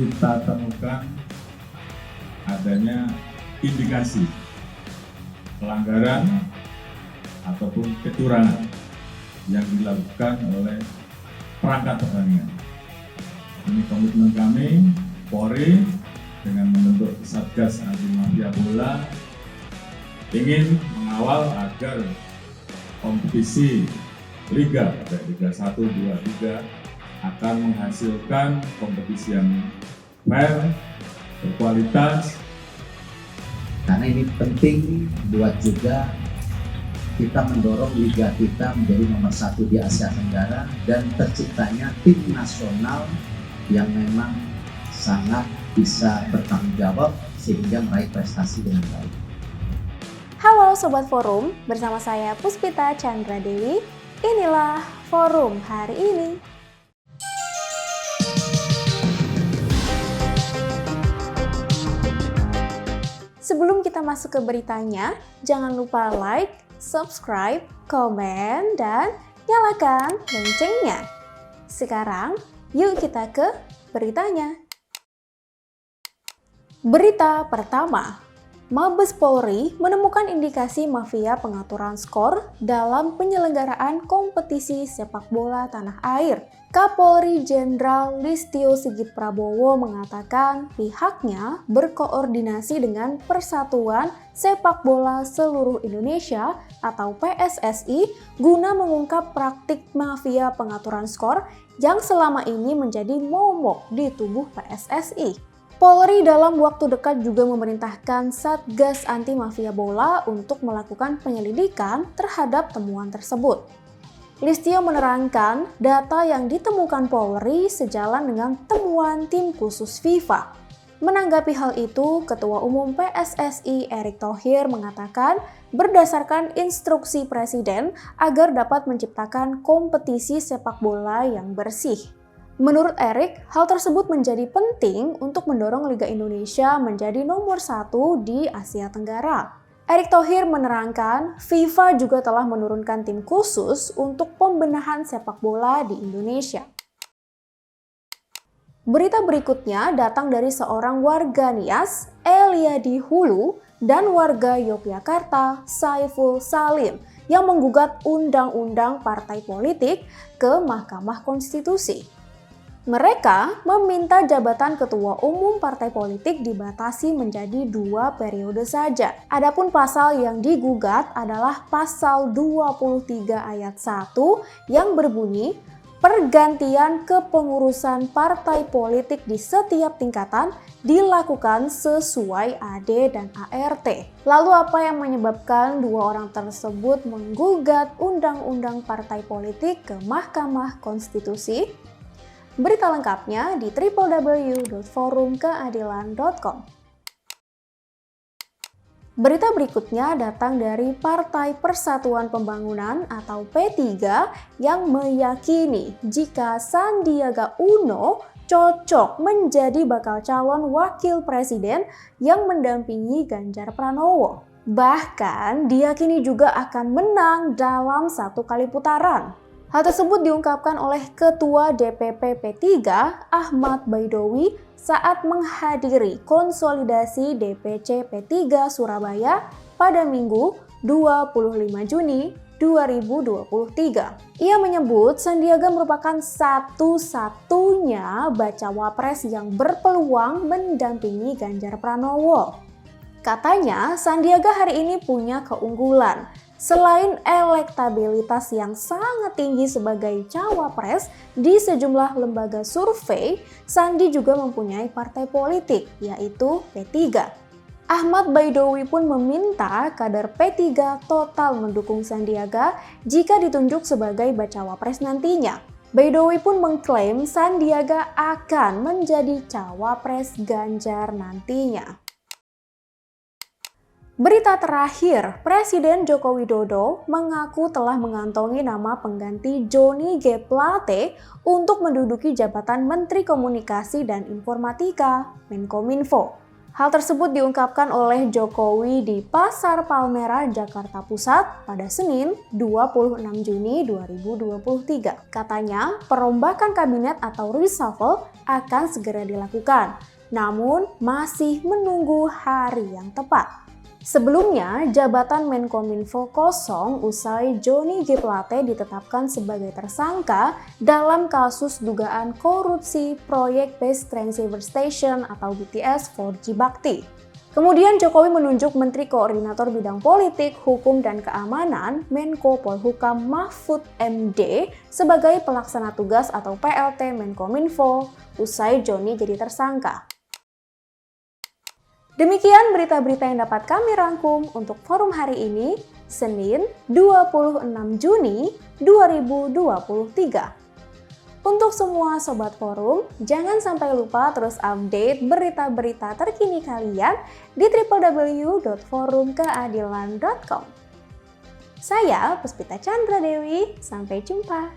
kita temukan adanya indikasi pelanggaran ataupun kecurangan yang dilakukan oleh perangkat pertandingan. Ini komitmen kami, Polri, dengan membentuk Satgas Anti Mafia Bola ingin mengawal agar kompetisi Liga, baik Liga 1, 2, 3 akan menghasilkan kompetisi yang fair, berkualitas. Karena ini penting buat juga kita mendorong liga kita menjadi nomor 1 di Asia Tenggara dan terciptanya tim nasional yang memang sangat bisa bertanggung jawab sehingga meraih prestasi dengan baik. Halo Sobat Forum, bersama saya Puspita Chandra Dewi. Inilah Forum hari ini. Sebelum kita masuk ke beritanya, jangan lupa like, subscribe, komen, dan nyalakan loncengnya. Sekarang, yuk kita ke beritanya. Berita pertama, Mabes Polri menemukan indikasi mafia pengaturan skor dalam penyelenggaraan kompetisi sepak bola tanah air. Kapolri Jenderal Listio Sigit Prabowo mengatakan pihaknya berkoordinasi dengan Persatuan Sepak Bola Seluruh Indonesia atau PSSI guna mengungkap praktik mafia pengaturan skor yang selama ini menjadi momok di tubuh PSSI. Polri dalam waktu dekat juga memerintahkan Satgas Anti Mafia Bola untuk melakukan penyelidikan terhadap temuan tersebut. Listio menerangkan data yang ditemukan Polri sejalan dengan temuan tim khusus FIFA. Menanggapi hal itu, Ketua Umum PSSI Erick Thohir mengatakan berdasarkan instruksi Presiden agar dapat menciptakan kompetisi sepak bola yang bersih. Menurut Erick, hal tersebut menjadi penting untuk mendorong Liga Indonesia menjadi nomor 1 di Asia Tenggara. Erick Thohir menerangkan, FIFA juga telah menurunkan tim khusus untuk pembenahan sepak bola di Indonesia. Berita berikutnya datang dari seorang warga Nias, Eliadi Hulu, dan warga Yogyakarta, Saiful Salim, yang menggugat undang-undang partai politik ke Mahkamah Konstitusi. Mereka meminta jabatan ketua umum partai politik dibatasi menjadi 2 periode saja. Adapun pasal yang digugat adalah pasal 23 ayat 1 yang berbunyi, pergantian kepengurusan partai politik di setiap tingkatan dilakukan sesuai AD dan ART. Lalu apa yang menyebabkan 2 orang tersebut menggugat undang-undang partai politik ke Mahkamah Konstitusi? Berita lengkapnya di www.forumkeadilan.com. Berita berikutnya datang dari Partai Persatuan Pembangunan atau P3 yang meyakini jika Sandiaga Uno cocok menjadi bakal calon wakil presiden yang mendampingi Ganjar Pranowo. Bahkan diyakini juga akan menang dalam 1 kali putaran. Hal tersebut diungkapkan oleh Ketua DPP P3 Ahmad Baidowi saat menghadiri konsolidasi DPC P3 Surabaya pada Minggu 25 Juni 2023. Ia menyebut Sandiaga merupakan satu-satunya bacawa pres yang berpeluang mendampingi Ganjar Pranowo. Katanya Sandiaga hari ini punya keunggulan. Selain elektabilitas yang sangat tinggi sebagai cawapres di sejumlah lembaga survei, Sandi juga mempunyai partai politik, yaitu P3. Ahmad Baidowi pun meminta kader P3 total mendukung Sandiaga jika ditunjuk sebagai bacawa pres nantinya. Baidowi pun mengklaim Sandiaga akan menjadi cawapres Ganjar nantinya. Berita terakhir, Presiden Joko Widodo mengaku telah mengantongi nama pengganti Johnny G. Plate untuk menduduki jabatan Menteri Komunikasi dan Informatika, Menkominfo. Hal tersebut diungkapkan oleh Jokowi di Pasar Palmerah, Jakarta Pusat pada Senin 26 Juni 2023. Katanya, perombakan kabinet atau reshuffle akan segera dilakukan, namun masih menunggu hari yang tepat. Sebelumnya, jabatan Menkominfo kosong usai Johnny G. Plate ditetapkan sebagai tersangka dalam kasus dugaan korupsi proyek Base Transceiver Station atau BTS 4G Bakti. Kemudian Jokowi menunjuk Menteri Koordinator Bidang Politik, Hukum, dan Keamanan Menko Polhukam Mahfud MD sebagai pelaksana tugas atau PLT Menkominfo usai Johnny jadi tersangka. Demikian berita-berita yang dapat kami rangkum untuk forum hari ini, Senin 26 Juni 2023. Untuk semua Sobat Forum, jangan sampai lupa terus update berita-berita terkini kalian di www.forumkeadilan.com. Saya Puspita Chandra Dewi, sampai jumpa.